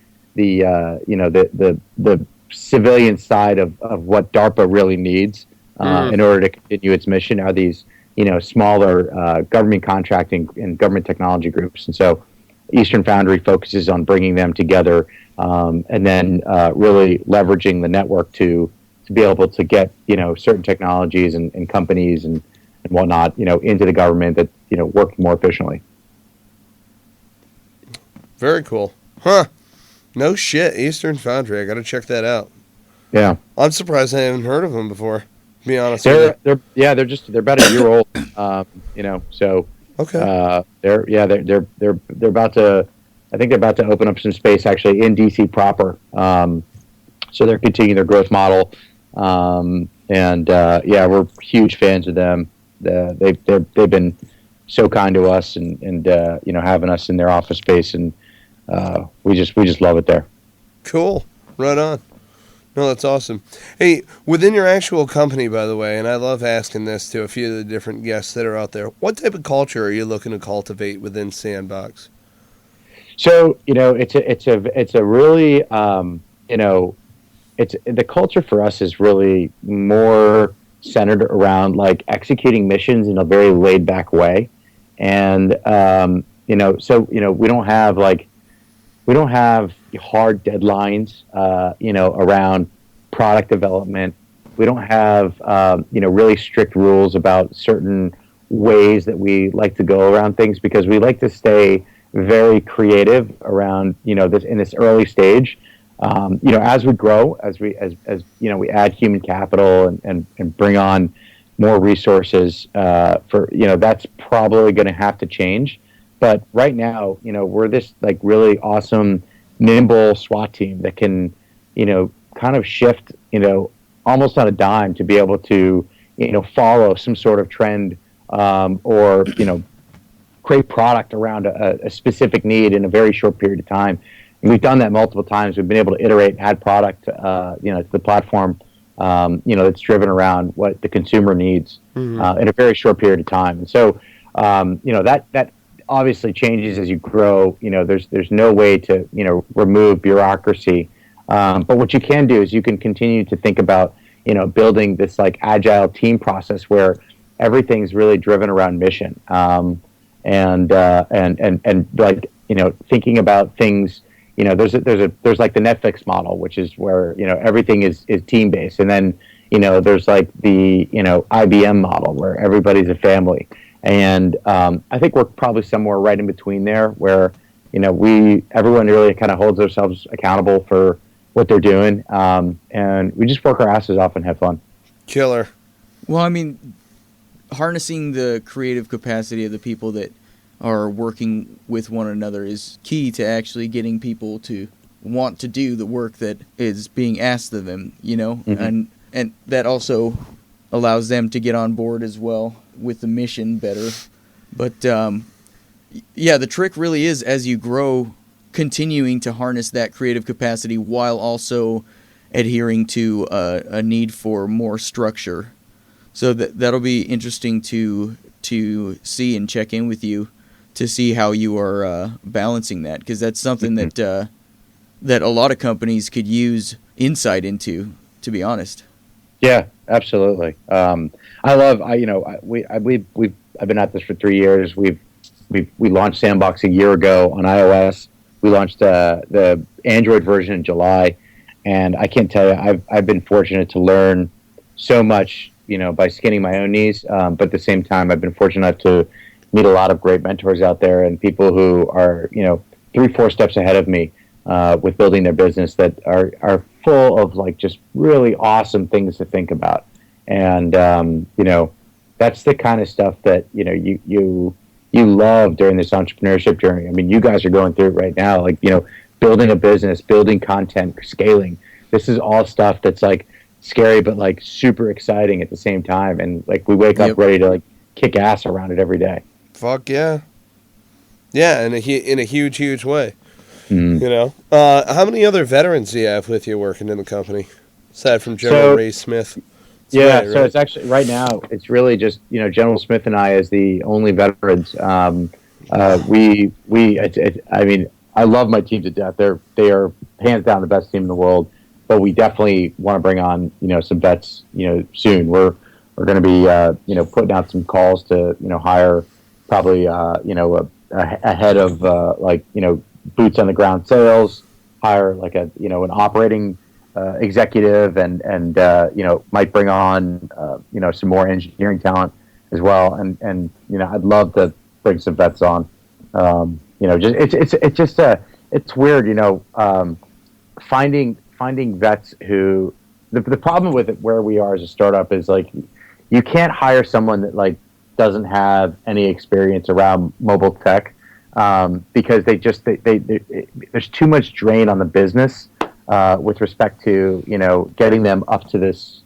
civilian side of what DARPA really needs in order to continue its mission are these smaller government contracting and government technology groups. And so Eastern Foundry focuses on bringing them together and then really leveraging the network to be able to get certain technologies and companies and whatnot into the government that work more efficiently. Very cool. Huh. No shit. Eastern Foundry. I got to check that out. Yeah. I'm surprised I haven't heard of them before. To be honest with you. They're about a year old. So Okay. they're about to. I think they're about to open up some space actually in DC proper. So they're continuing their growth model, we're huge fans of them. They've been so kind to us and having us in their office space, and we just love it there. Cool. Right on. No, that's awesome. Hey, within your actual company, by the way, and I love asking this to a few of the different guests that are out there, what type of culture are you looking to cultivate within Sandboxx? So it's a really the culture for us is really more centered around like executing missions in a very laid back way, and we don't have hard deadlines around product development. We don't have really strict rules about certain ways that we like to go around things, because we like to stay very creative around this in this early stage. As we grow, as we add human capital and bring on more resources, that's probably going to have to change. But right now, we're this like really awesome, nimble SWAT team that can, kind of shift, almost on a dime to be able to, follow some sort of trend or create product around a specific need in a very short period of time. And we've done that multiple times. We've been able to iterate and add product, to the platform, that's driven around what the consumer needs in a very short period of time. And so, that obviously changes as you grow. There's no way to remove bureaucracy, but what you can do is you can continue to think about building this like agile team process where everything's really driven around mission, and like thinking about things. There's like the Netflix model, which is where everything is team based, and then there's like the IBM model where everybody's a family. And I think we're probably somewhere right in between there, where everyone really kind of holds themselves accountable for what they're doing, and we just work our asses off and have fun. Killer. Well, I mean, harnessing the creative capacity of the people that are working with one another is key to actually getting people to want to do the work that is being asked of them, and that also allows them to get on board as well with the mission better. But the trick really is, as you grow, continuing to harness that creative capacity while also adhering to a need for more structure. So that'll be interesting to see and check in with you to see how you are balancing that, because that's something that that a lot of companies could use insight into, to be honest. Yeah, absolutely. I've been at this for 3 years. We launched Sandboxx a year ago on iOS. We launched the Android version in July, and I can't tell you, I've been fortunate to learn so much, by skinning my own knees. But at the same time, I've been fortunate to meet a lot of great mentors out there and people who are, 3-4 steps ahead of me with building their business that are full of like just really awesome things to think about. And that's the kind of stuff that you love during this entrepreneurship journey. I mean, you guys are going through it right now, like building a business, building content, scaling. This is all stuff that's like scary but like super exciting at the same time, and like we wake up ready to like kick ass around it every day. Fuck yeah. Yeah, in a huge way. Mm. How many other veterans do you have with you working in the company, aside from General Ray Smith? Right? It's actually right now it's really just General Smith and I as the only veterans. I mean, I love my team to death. They are hands down the best team in the world. But we definitely want to bring on some vets soon. We're going to be putting out some calls to hire probably a head of boots on the ground sales, hire like an operating executive, and might bring on some more engineering talent as well. And I'd love to bring some vets on. It's weird finding vets who the problem with it where we are as a startup is like you can't hire someone that like doesn't have any experience around mobile tech because there's too much drain on the business with respect to getting them up to this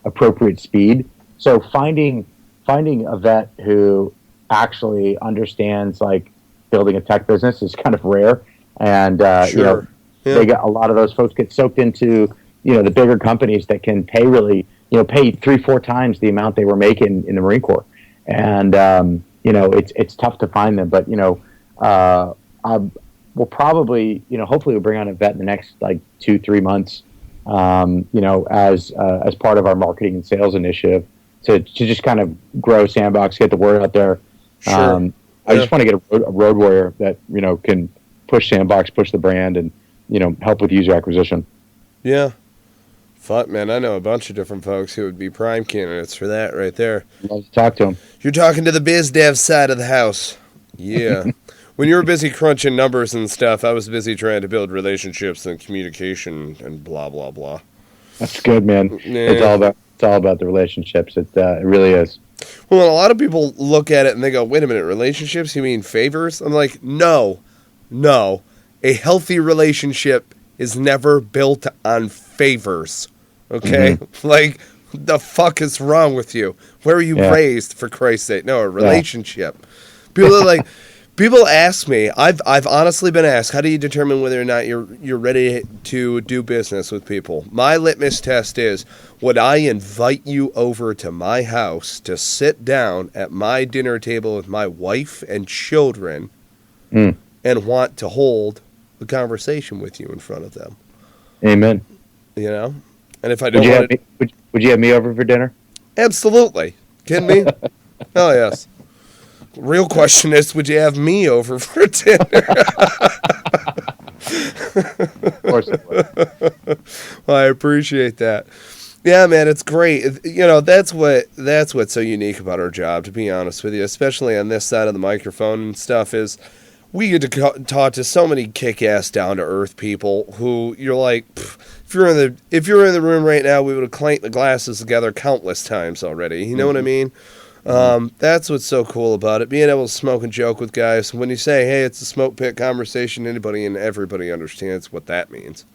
appropriate speed. So finding a vet who actually understands like building a tech business is kind of rare, and Sure. They got a lot of those folks get soaked into the bigger companies that can pay really pay 3-4 times the amount they were making in the Marine Corps, and it's tough to find them. But we'll probably hopefully we'll bring on a vet in the next like 2-3 months, as part of our marketing and sales initiative to just kind of grow Sandboxx, get the word out there. Sure. I just want to get a road warrior that can push Sandboxx, push the brand, and help with user acquisition. Yeah. Fuck, man, I know a bunch of different folks who would be prime candidates for that right there. Love to talk to them. You're talking to the biz dev side of the house. Yeah. When you were busy crunching numbers and stuff, I was busy trying to build relationships and communication and blah, blah, blah. That's good, man. Yeah. It's all about the relationships. It really is. Well, a lot of people look at it and they go, wait a minute, relationships? You mean favors? I'm like, no. A healthy relationship is never built on favors. Okay? Mm-hmm. Like, the fuck is wrong with you? Where are you raised, for Christ's sake? No, a relationship. People are like, people ask me, I've honestly been asked, how do you determine whether or not you're ready to do business with people? My litmus test is, would I invite you over to my house to sit down at my dinner table with my wife and children and want to hold a conversation with you in front of them? Amen. And if I don't want to... Would you have me over for dinner? Absolutely. Kidding me? Oh, yes. Real question is, would you have me over for dinner? Of course I would. Well, I appreciate that. Yeah, man, it's great. That's what's so unique about our job, to be honest with you, especially on this side of the microphone and stuff, is we get to talk to so many kick-ass, down-to-earth people who you're like, if you're in the room right now, we would have clanked the glasses together countless times already. You know what I mean? That's what's so cool about it, being able to smoke and joke with guys. When you say, hey, it's a smoke pit conversation, anybody and everybody understands what that means.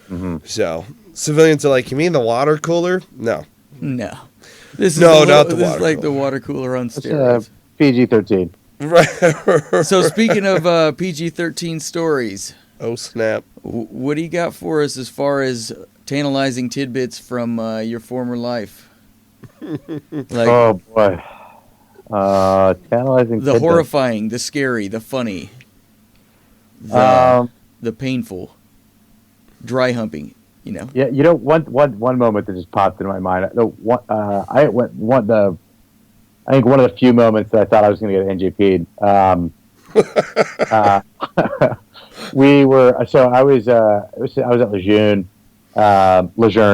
Mm-hmm. So, civilians are like, you mean the water cooler? No. This is not the water This is like cooler. the water cooler on steroids. PG-13. Right. So speaking of PG-13 stories, oh snap! What do you got for us as far as tantalizing tidbits from your former life? Oh boy. Tantalizing. The tidbit. horrifying, the scary, the funny, the painful, dry humping. You know. Yeah, one moment that just popped into my mind. I think one of the few moments that I thought I was going to get NJP'd. We were I was at Lejeune,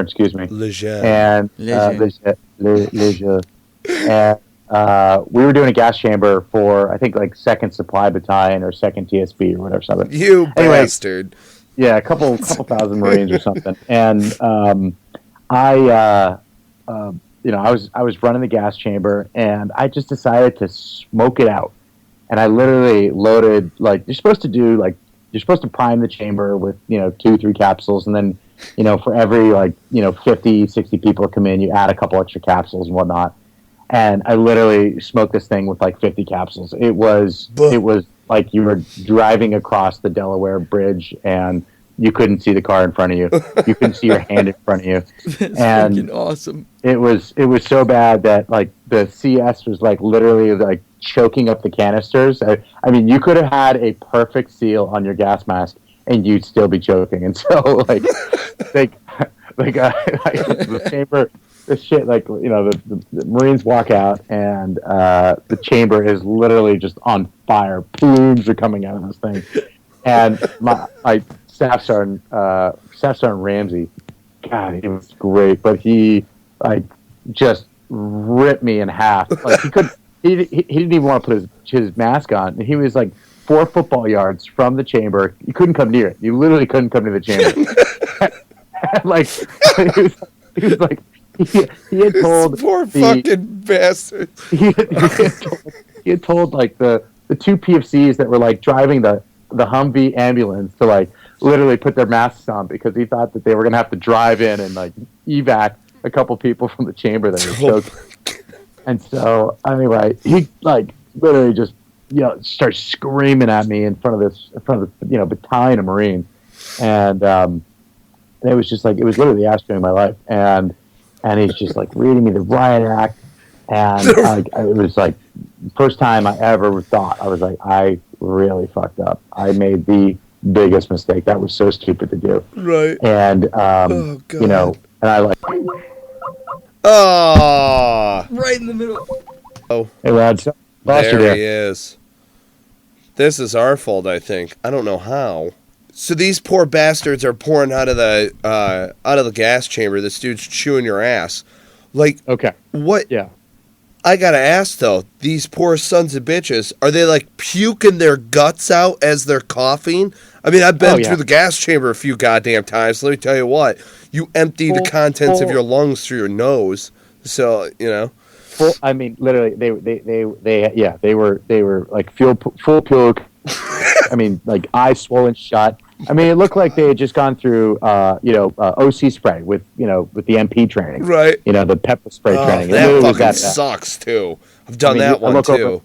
excuse me, Lejeune. and Lejeune, and we were doing a gas chamber for I think like 2nd Supply Battalion or 2nd TSB or whatever something. You bastard. Yeah, a couple thousand Marines or something, and I was running the gas chamber, and I just decided to smoke it out, and I literally loaded you're supposed to prime the chamber with 2-3 capsules, and then for every 50-60 people come in, you add a couple extra capsules and whatnot, and I literally smoked this thing with 50 capsules. It was like you were driving across the Delaware Bridge and you couldn't see the car in front of you. You couldn't see your hand in front of you. That's and fucking awesome. It was so bad that the CS was literally choking up the canisters. I mean, you could have had a perfect seal on your gas mask and you'd still be choking. And so the chamber, this shit, the Marines walk out and the chamber is literally just on fire. Plumes are coming out of this thing, and my Staff Sergeant Ramsey, God, it was great, but he just ripped me in half. He didn't even want to put his mask on. He was 4 football yards from the chamber. You couldn't come near it. You literally couldn't come near the chamber. He had told poor fucking bastard. He had told the 2 PFCs that were driving the Humvee ambulance to literally put their masks on because he thought that they were gonna have to drive in and evac a couple people from the chamber that were choked. And so anyway, he literally just starts screaming at me in front of the battalion of Marines, and it was just it was literally the ass of my life, and he's just reading me the riot act, and it was first time I ever thought I was I really fucked up. I made the biggest mistake. That was so stupid to do. Right. And oh, God. and I Right in the middle. Oh. Hey lads, There he is. This is our fault, I think. I don't know how. So these poor bastards are pouring out of the gas chamber. This dude's chewing your ass. Okay. What? Yeah. I gotta ask though, these poor sons of bitches, are they puking their guts out as they're coughing? I mean, I've been through the gas chamber a few goddamn times. Let me tell you what, you empty the contents of your lungs through your nose. So I mean, literally, they were full puke. I mean, eyes swollen shut. I mean, it looked like they had just gone through, OC spray with the MP training. Right. The pepper spray training. That fucking sucks, too. I've done that one, too.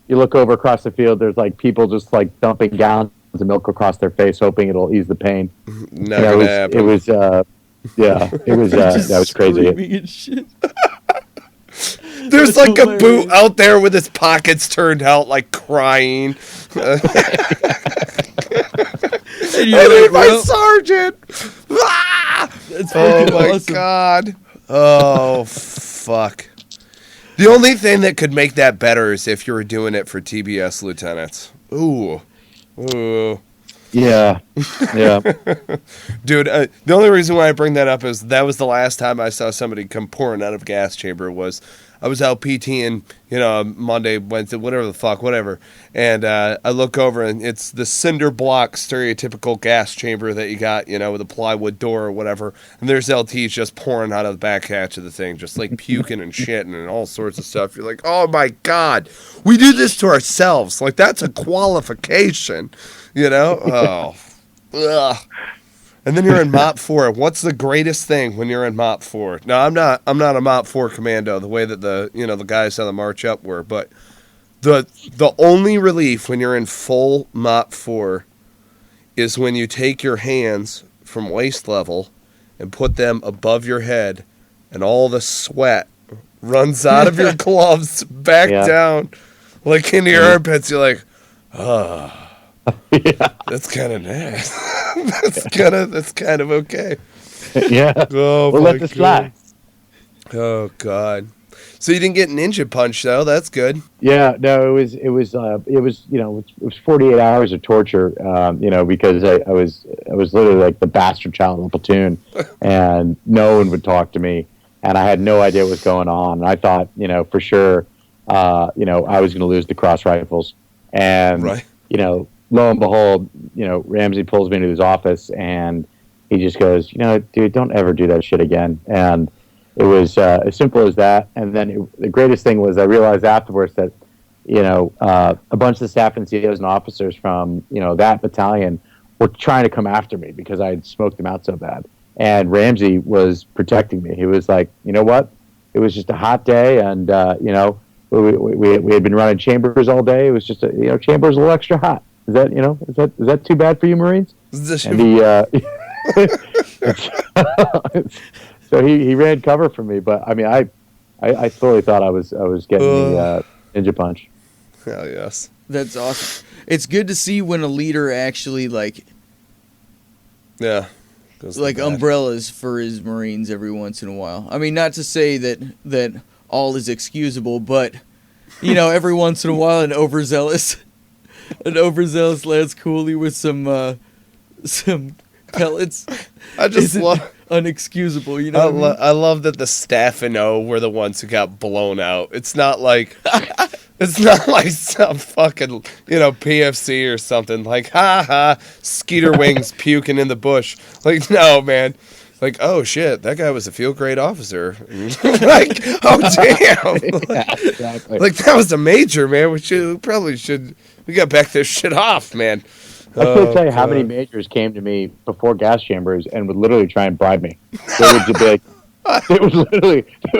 You look over across the field, there's, people just, dumping gallons of milk across their face, hoping it'll ease the pain. Never gonna happen. It was, that was crazy. And shit. There's a boot out there with his pockets turned out, crying. And I need my well, sergeant! Ah! That's Oh my awesome. God. Oh, fuck. The only thing that could make that better is if you were doing it for TBS lieutenants. Ooh. Yeah. Dude, the only reason why I bring that up is that was the last time I saw somebody come pouring out of a gas chamber. I was out PTing, Monday, Wednesday, whatever. And I look over and it's the cinder block stereotypical gas chamber that you got, with a plywood door or whatever. And there's LTs just pouring out of the back hatch of the thing, just puking and shitting and all sorts of stuff. You're like, oh my God, we do this to ourselves. That's a qualification, Oh, ugh. And then you're in MOP 4. What's the greatest thing when you're in MOP 4? Now, I'm not a MOP 4 commando the way that the guys on the march up were, but the only relief when you're in full MOP 4 is when you take your hands from waist level and put them above your head and all the sweat runs out of your gloves back down, like into your armpits. You're like, that's kind of nice. that's kind of okay. Yeah. Oh, we'll my let this God. fly. Oh God. So you didn't get ninja punch though. That's good. Yeah, no, it was 48 hours of torture, because I was literally like the bastard child of the platoon, and no one would talk to me, and I had no idea what was going on. And I thought, for sure, I was going to lose the cross rifles, and Right. lo and behold, Ramsey pulls me into his office, and he just goes, dude, don't ever do that shit again, and it was as simple as that. And then the greatest thing was I realized afterwards that, a bunch of the staff and CEOs and officers from, that battalion were trying to come after me because I had smoked them out so bad. And Ramsey was protecting me. He was like, you know what? It was just a hot day, and, we had been running chambers all day. It was just, chambers a little extra hot. Is that too bad for you, Marines? And he, so he ran cover for me, but I mean, I totally thought I was getting the ninja punch. Hell yes. That's awesome. It's good to see when a leader actually goes like umbrellas for his Marines every once in a while. I mean, not to say that all is excusable, but every once in a while an overzealous Lance Cooley with some pellets. I just love unexcusable, I love that the staff and O were the ones who got blown out. It's not like some fucking PFC or something like Skeeter Wings puking in the bush. Like, no, man. Like, oh shit, that guy was a field grade officer. Like, oh damn. Yeah, exactly. Like, that was a major, man. We probably should got back this shit off, man. I can't tell you how many majors came to me before gas chambers and would literally try and bribe me. They would be like, they would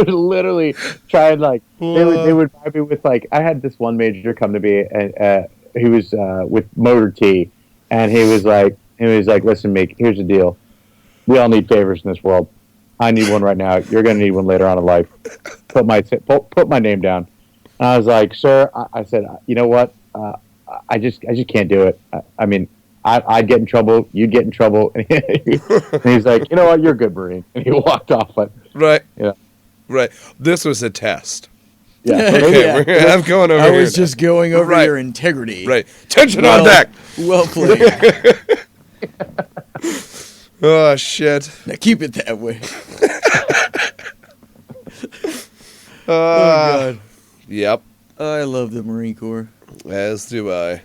literally try and they would bribe me with I had this one major come to me, and he was with Motor T, and he was like, listen, Meek, here's the deal. We all need favors in this world. I need one right now. You're going to need one later on in life. Put my name down. And I was like, sir, I said, you know what? I just can't do it. I mean, I'd get in trouble. You'd get in trouble. And he's like, you know what? You're a good Marine. And he walked off. But right. Yeah. Right. This was a test. Yeah. Okay, I'm going over here. I was just going over your integrity. Right. Tension on deck. Well played. Oh, shit. Now keep it that way. Oh, God. Yep. I love the Marine Corps. As do I.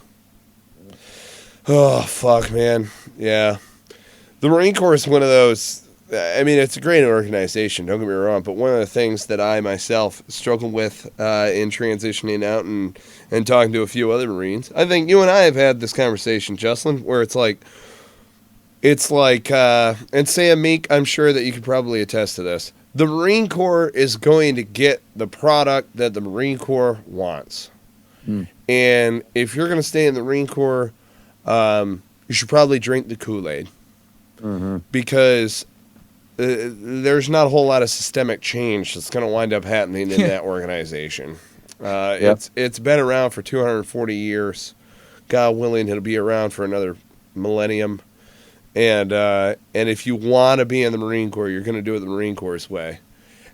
Oh, fuck, man. Yeah. The Marine Corps is one of those... I mean, it's a great organization, don't get me wrong, but one of the things that I myself struggle with in transitioning out and talking to a few other Marines, I think you and I have had this conversation, Juslin, where it's like, and Sam Meek, I'm sure that you could probably attest to this. The Marine Corps is going to get the product that the Marine Corps wants. And if you're going to stay in the Marine Corps, you should probably drink the Kool-Aid. Because there's not a whole lot of systemic change that's going to wind up happening in that organization. It's been around for 240 years. God willing, it'll be around for another millennium. And if you want to be in the Marine Corps, you're going to do it the Marine Corps' way.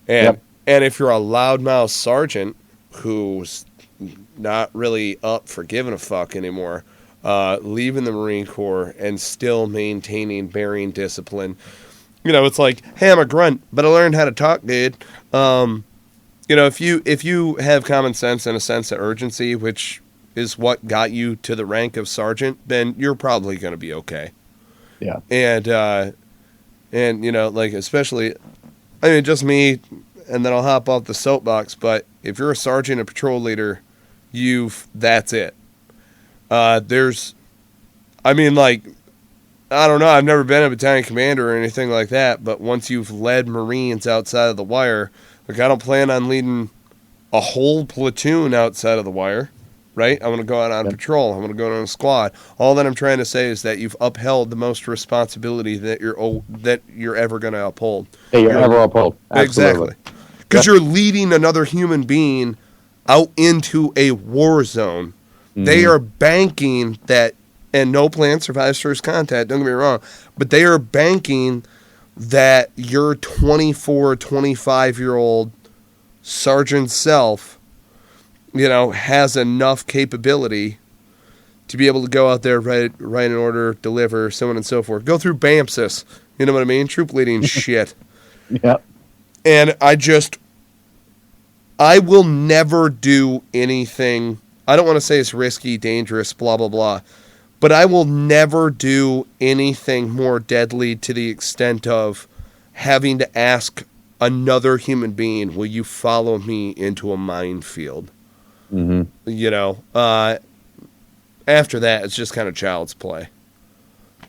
And if you're a loudmouth sergeant who's not really up for giving a fuck anymore, leaving the Marine Corps and still maintaining bearing discipline. It's like, hey, I'm a grunt, but I learned how to talk, dude. If you have common sense and a sense of urgency, which is what got you to the rank of sergeant, then you're probably going to be okay. Yeah. And especially, I mean, just me, and then I'll hop off the soapbox, but if you're a sergeant, a patrol leader, that's it. I don't know, I've never been a battalion commander or anything like that, but once you've led Marines outside of the wire, I don't plan on leading a whole platoon outside of the wire, right? I'm going to go out on patrol. I'm going to go on a squad. All that I'm trying to say is that you've upheld the most responsibility that you're ever going to uphold. That you're ever uphold. Absolutely. Exactly. because you're leading another human being out into a war zone. They are banking that, and no plan survives first contact, don't get me wrong, but they are banking that your 24, 25-year-old sergeant self, has enough capability to be able to go out there, write an order, deliver, so on and so forth. Go through BAMSIS, you know what I mean? Troop leading shit. Yep. And I will never do anything. I don't want to say it's risky, dangerous, blah, blah, blah. But I will never do anything more deadly to the extent of having to ask another human being, will you follow me into a minefield? After that, it's just kind of child's play.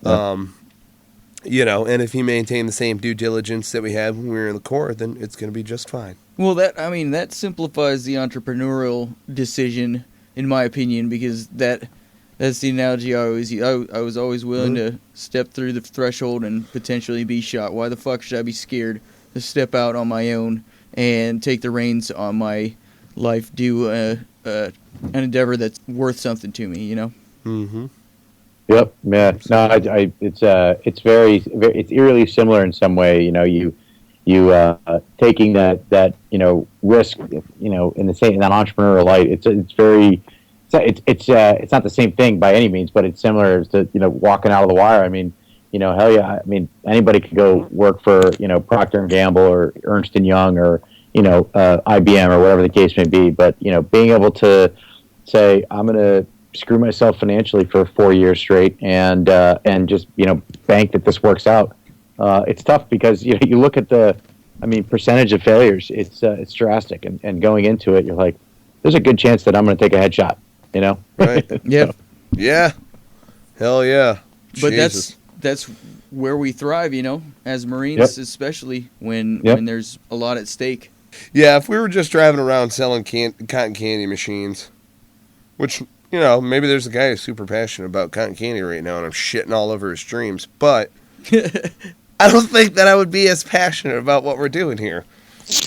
And if you maintain the same due diligence that we had when we were in the Corps, then it's going to be just fine. Well, that simplifies the entrepreneurial decision, in my opinion, because that's the analogy I always use. I was always willing to step through the threshold and potentially be shot. Why the fuck should I be scared to step out on my own and take the reins on my life, do an endeavor that's worth something to me, Mm-hmm. Yep. Yeah. No, it's it's eerily similar in some way. You taking that risk, in that entrepreneurial light. It's not the same thing by any means, but it's similar to walking out of the wire. I mean, hell yeah. I mean, anybody could go work for Procter and Gamble or Ernst and Young or IBM or whatever the case may be. But being able to say I'm going to screw myself financially for 4 years straight and just bank that this works out. It's tough because you look at the percentage of failures. It's drastic, and going into it, you're like, there's a good chance that I'm going to take a headshot. Right? Yeah. Yeah. Hell yeah. But Jesus. that's where we thrive, as Marines, especially when there's a lot at stake. Yeah, if we were just driving around selling cotton candy machines, which, maybe there's a guy who's super passionate about cotton candy right now and I'm shitting all over his dreams, but I don't think that I would be as passionate about what we're doing here.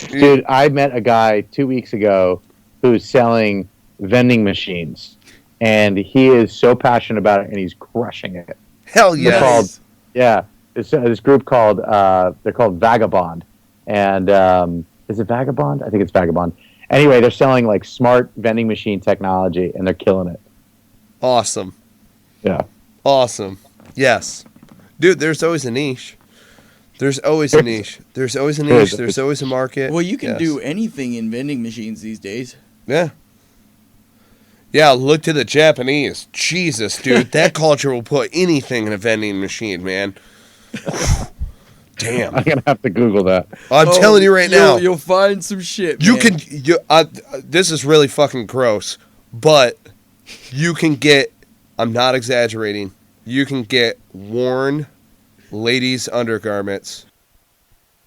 Dude, I met a guy 2 weeks ago who's selling vending machines, and he is so passionate about it, and he's crushing it. Hell yes. This group called, they're called Vagabond, and is it Vagabond? I think it's Vagabond. Anyway, they're selling like smart vending machine technology, and they're killing it. Awesome. Yeah. Awesome. Yes. Dude, there's always a niche. There's always a niche. There's always a niche. There's always a market. Well, you can do anything in vending machines these days. Yeah. Yeah, look to the Japanese. Jesus, dude. That culture will put anything in a vending machine, man. Damn. I'm going to have to Google that. I'm telling you right now. You'll find some shit, You man. this is really fucking gross, but you can get, I'm not exaggerating, you can get worn ladies' undergarments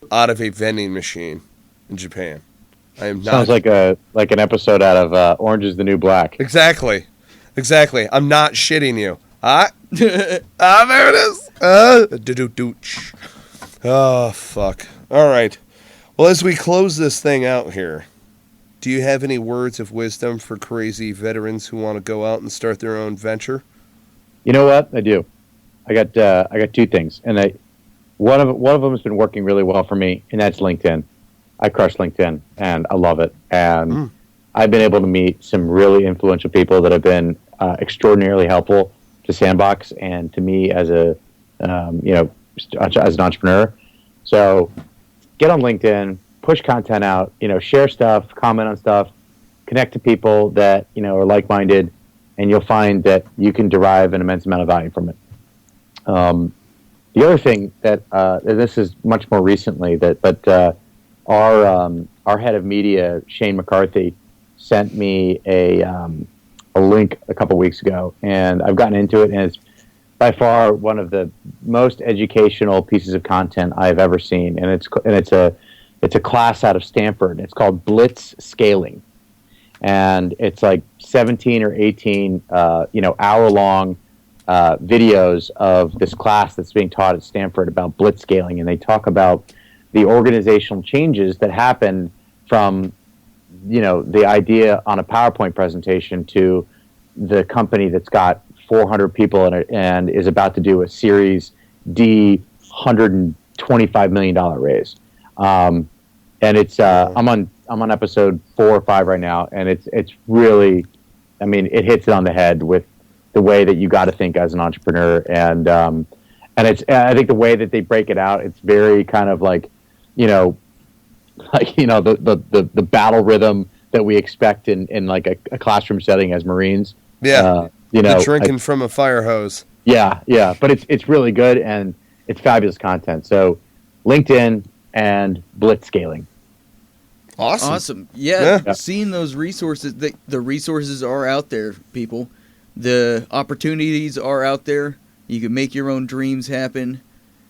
out of a vending machine in Japan. I am not. Sounds like an episode out of Orange is the New Black. Exactly. I'm not shitting you. There it is. Oh, fuck. All right. Well, as we close this thing out here, do you have any words of wisdom for crazy veterans who want to go out and start their own venture? You know what? I do. I got two things, and one of them has been working really well for me, and that's LinkedIn. I crush LinkedIn, and I love it. And I've been able to meet some really influential people that have been extraordinarily helpful to Sandboxx and to me as as an entrepreneur. So get on LinkedIn, push content out, share stuff, comment on stuff, connect to people that, are like-minded, and you'll find that you can derive an immense amount of value from it. The other thing that, this is much more recently, but our head of media, Shane McCarthy, sent me a link a couple weeks ago, and I've gotten into it, and it's by far one of the most educational pieces of content I've ever seen, and it's a class out of Stanford. It's called Blitz Scaling, and it's like 17 or 18 hour-long videos of this class that's being taught at Stanford about blitz scaling, and they talk about the organizational changes that happened from, the idea on a PowerPoint presentation to the company that's got 400 people in it and is about to do a Series D $125 million raise. And it's I'm on episode 4 or 5 right now, and it's really, it hits it on the head with the way that you got to think as an entrepreneur, and it's, I think the way that they break it out, it's very kind of like, the battle rhythm that we expect in like a classroom setting as Marines. Yeah. Drinking from a fire hose. Yeah. But it's really good, and it's fabulous content. So LinkedIn and blitz scaling. Awesome. Yeah. Seeing those resources, the resources are out there, people. The opportunities are out there. You can make your own dreams happen,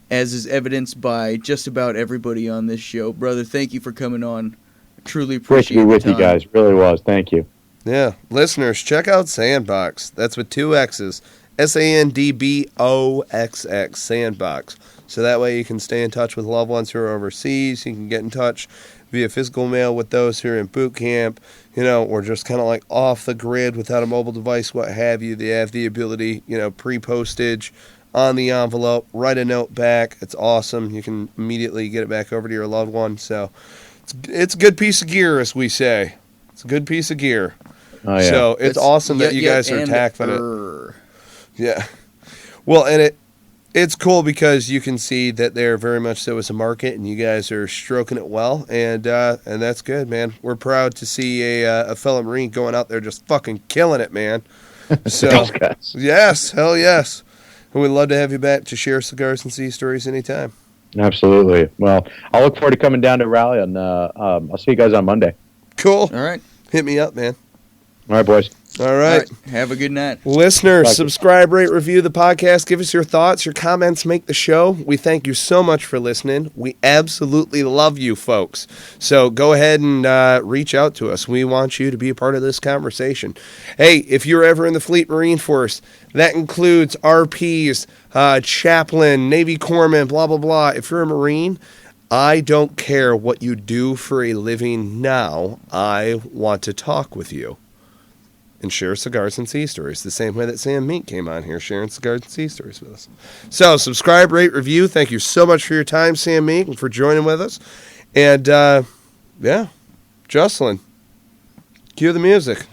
as is evidenced by just about everybody on this show. Brother, thank you for coming on. I truly appreciate it. Great to be with you guys. Really was. Thank you. Yeah. Listeners, check out Sandboxx. That's with 2 X's. Sandboxx. Sandboxx. So that way you can stay in touch with loved ones who are overseas. You can get in touch via physical mail with those who are in boot camp, or just kind of like off the grid without a mobile device, what have you. They have the ability, pre-postage on the envelope, write a note back. It's awesome. You can immediately get it back over to your loved one. So it's a good piece of gear, as we say. It's a good piece of gear. Oh, yeah. So it's awesome that you guys are tackling it. Yeah. Well, and it's cool because you can see that they're very much so as a market, and you guys are stroking it well, and that's good, man. We're proud to see a fellow Marine going out there just fucking killing it, man. So yes, hell yes. And we'd love to have you back to share Cigars and Sea Stories anytime. Absolutely. Well, I'll look forward to coming down to Raleigh, and I'll see you guys on Monday. Cool. All right. Hit me up, man. All right, boys. All right. Have a good night. Listeners, subscribe, rate, review the podcast. Give us your thoughts. Your comments make the show. We thank you so much for listening. We absolutely love you folks. So go ahead and reach out to us. We want you to be a part of this conversation. Hey, if you're ever in the Fleet Marine Force, that includes RPs, chaplain, Navy corpsman, blah, blah, blah. If you're a Marine, I don't care what you do for a living now. I want to talk with you and share Cigars and Sea Stories, the same way that Sam Meek came on here sharing Cigars and Sea Stories with us. So subscribe, rate, review. Thank you so much for your time, Sam Meek, and for joining with us. And, Juslin, cue the music.